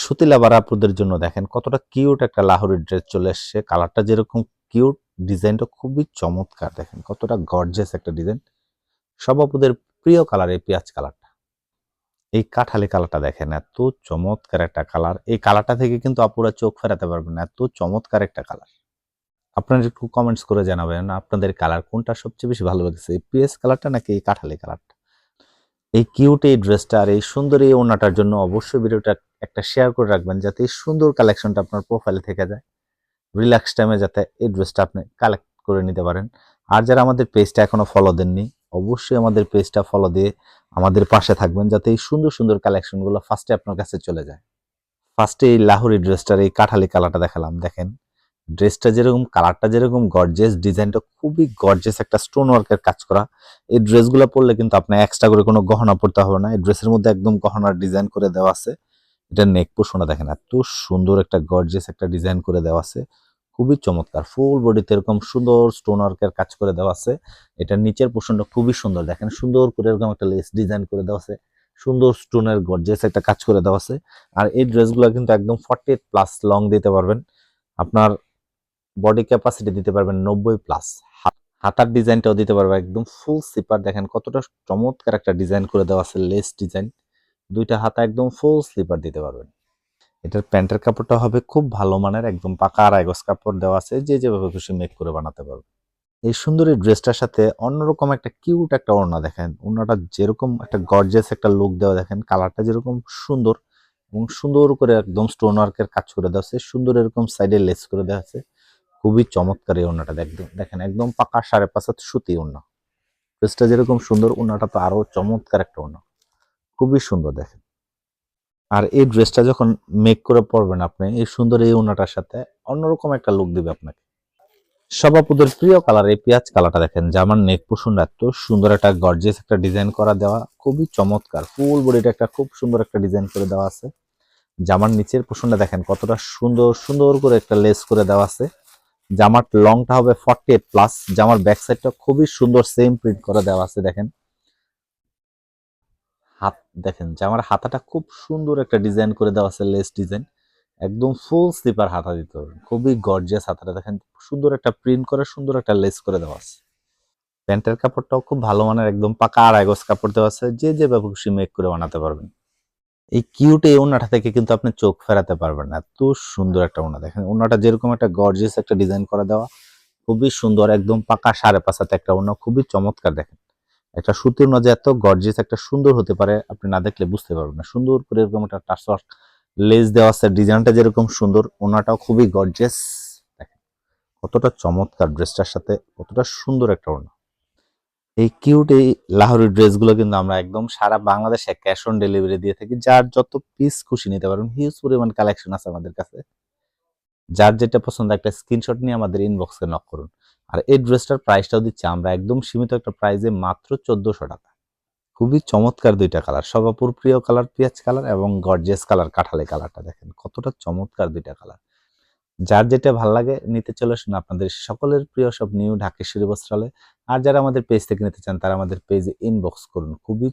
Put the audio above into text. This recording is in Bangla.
সুতি লাভার আপুদের জন্য দেখেন কতটা কিউট একটা লাহোরি ড্রেস চলে এসছে। কালারটা যেরকম কিউট, ডিজাইনটা খুবই চমৎকার। দেখেন কতটা গর্জিয়াস একটা ডিজাইন। সব আপুদের প্রিয় কালার এই পেঁয়াজ কালারটা। এই কাঠালি কালারটা দেখেন এত চমৎকার একটা কালার। এই কালারটা থেকে কিন্তু আপুরা চোখ ফেরাতে পারবেন না, এত চমৎকার একটা কালার। আপনারা একটু কমেন্টস করে জানাবেন আপনাদের কালার কোনটা সবচেয়ে বেশি ভালো লেগেছে, এই পেঁয়াজ কালারটা নাকি এই কাঠালি কালারটা। এই কিউট এই ড্রেসটা আর এই সুন্দর এই ওড়নাটার জন্য অবশ্যই ভিডিওটা একটা শেয়ার করে রাখবেন, যাতে এই সুন্দর কালেকশনটা আপনার প্রোফাইলে থেকে যায়। রিল্যাক্স টাইমে যাতে এই ড্রেসটা আপনি কালেক্ট করে নিতে পারেন। আর যারা আমাদের পেজটা এখনো ফলো দেননি, অবশ্যই আমাদের পেজটা ফলো দিয়ে আমাদের পাশে থাকবেন, যাতে এই সুন্দর সুন্দর কালেকশনগুলো ফার্স্টে আপনার কাছে চলে যায়। ফার্স্টে এই লাহোরি ড্রেসটার এই কাঠালি কালারটা দেখালাম। দেখেন ড্রেসটা যেরকম, কালারটা যেরকম গর্জিয়াস, ডিজাইনটা খুবই গর্জিয়াস, একটা স্টোন ওয়ার্কের কাজ করা। এই ড্রেসগুলো পরলে কিন্তু আপনার এক্সট্রা করে কোনো গহনা পড়তে হবে না। এই ড্রেসের মধ্যে একদম গহনার ডিজাইন করে দেওয়া আছে। এটা নেক পোর্শনটা দেখেন এত সুন্দর একটা গর্জিয়াস একটা ডিজাইন করে দেওয়া আছে, খুবই চমৎকার। ফুল বডিতে এরকম সুন্দর স্টোন ওয়ার্কের কাজ করে দেওয়া আছে। এটা নিচের পোর্শনটা খুবই সুন্দর, দেখেন সুন্দর করে এরকম একটা লেস ডিজাইন করে দেওয়া আছে, সুন্দর স্টোনের গর্জিয়াস একটা কাজ করে দেওয়া আছে। আর এই ড্রেসগুলো কিন্তু একদম 48+ লং দিতে পারবেন, আপনার বডি ক্যাপাসিটি দিতে পারবেন 90+। হাতার ডিজাইনটাও দিতে পারবে একদম ফুল স্লিপার। দেখেন কতটা চমৎকার একটা ডিজাইন করে দেওয়া আছে, লেস ডিজাইন। দুইটা হাতা একদম ফুল স্লিপার দিতে পারবেন। এটার প্যান্টের কাপড়টা হবে খুব ভালো মানের, একদম পাকা আড়াই গজ কাপড় দেওয়া আছে, যে যেভাবে খুশি মেক করে বানাতে পারবে। এই সুন্দর এই ড্রেসটার সাথে অন্যরকম একটা কিউট একটা ওড়না দেখেন, ওড়নাটা যেরকম একটা গর্জিয়াস একটা লুক দেওয়া, দেখেন কালারটা যেরকম সুন্দর এবং সুন্দর করে একদম স্টোন ওয়ার্কের কাজ করে দেওয়া আছে, সুন্দর এরকম সাইডে লেস করে দেওয়া আছে। খুবই চমৎকার এই ওড়নাটা একদম দেখেন, একদম পাকা 5.5 হাত সুতি ওড়না। ড্রেসটা যেরকম সুন্দর, ওড়নাটা তো আরো চমৎকার একটা ওড়না, খুবই সুন্দর দেখেন। আর এই ড্রেসটা যখন মেক করে পরবেন আপনি এই সুন্দর এই ওড়নাটার সাথে, অন্যরকম একটা লুক দিবে আপনাকে। সব আপুদের প্রিয় কালার এই পেঁয়াজ কালারটা দেখেন, জামার নেক পোর্শনটা এত সুন্দর একটা গর্জিয়াস একটা ডিজাইন করা দেওয়া, খুবই চমৎকার। ফুল বডিটা একটা খুব সুন্দর একটা ডিজাইন করে দেওয়া আছে। জামার নিচের পোর্শনটা দেখেন কতটা সুন্দর সুন্দর করে একটা লেস করে দেওয়া আছে। জামার লংটা হবে 48+। জামার ব্যাক সাইডটা খুবই সুন্দর সেম প্রিন্ট করে দেওয়া আছে। দেখেন হাত, দেখেন জামার হাতাটা খুব সুন্দর একটা ডিজাইন করে দেওয়া আছে, লেস ডিজাইন। একদম ফুল স্লিপার হাতা দিতে হবে, খুবই গর্জিয়াস হাতাটা দেখেন, সুন্দর একটা প্রিন্ট করে সুন্দর একটা লেস করে দেওয়া আছে। প্যান্টের কাপড়টাও খুব ভালো মানের, একদম পাকা আড়াই গজ কাপড় দেওয়া আছে, যে যেভাবে খুশি মেক করে বানাতে পারবেন। এই কিউট এই ওড়নাটা থেকে কিন্তু আপনি চোখ ফেরাতে পারবেন না, এত সুন্দর একটা ওড়না। দেখেন ওড়নাটা যেরকম একটা গর্জিয়াস একটা ডিজাইন করা দেওয়া, খুবই সুন্দর, একদম পাকা 5.5 হাতে একটা ওড়না, খুবই চমৎকার। দেখেন একটা সুতির ওড়না যে এত গর্জিয়াস একটা সুন্দর হতে পারে, আপনি না দেখলে বুঝতে পারবেন না। সুন্দর করে এরকম একটা টাচ ওয়ার্ক লেস দেওয়া আছে, ডিজাইনটা যেরকম সুন্দর, ওড়নাটাও খুবই গর্জিয়াস। দেখেন কতটা চমৎকার, ড্রেসটার সাথে কতটা সুন্দর একটা ওড়না। এই কিউট এই লাহোরি ড্রেসগুলো কিন্তু আমরা একদম সারা বাংলাদেশে ক্যাশ অন ডেলিভারি দিয়ে থাকি। যার যত পিস খুশি নিতে পারবেন, হিউজ পরিমাণ কালেকশন আছে আমাদের কাছে। যার যেটা পছন্দ একটা স্ক্রিনশট নিয়ে আমাদের ইনবক্সে নক করুন। আর এই ড্রেসটার প্রাইসটাও দিচ্ছি আমরা একদম সীমিত একটা প্রাইসে, মাত্র 1400 টাকা। খুবই চমৎকার দুইটা কালার, সবাপুর প্রিয় কালার পেঁয়াজ কালার এবং গর্জিয়াস কালার কাঠালি কালারটা। দেখেন কতটা চমৎকার দুইটা কালার। যার যেটা ভাল লাগে নিতে চলে আসুন আপনাদের সকলের প্রিয় সব নিউ ঢাকেশ্বরী বস্ত্রালয়। আর যারা আমাদের পেজ থেকে নিতে চান তারা আমাদের পেজে ইনবক্স করুন। খুবই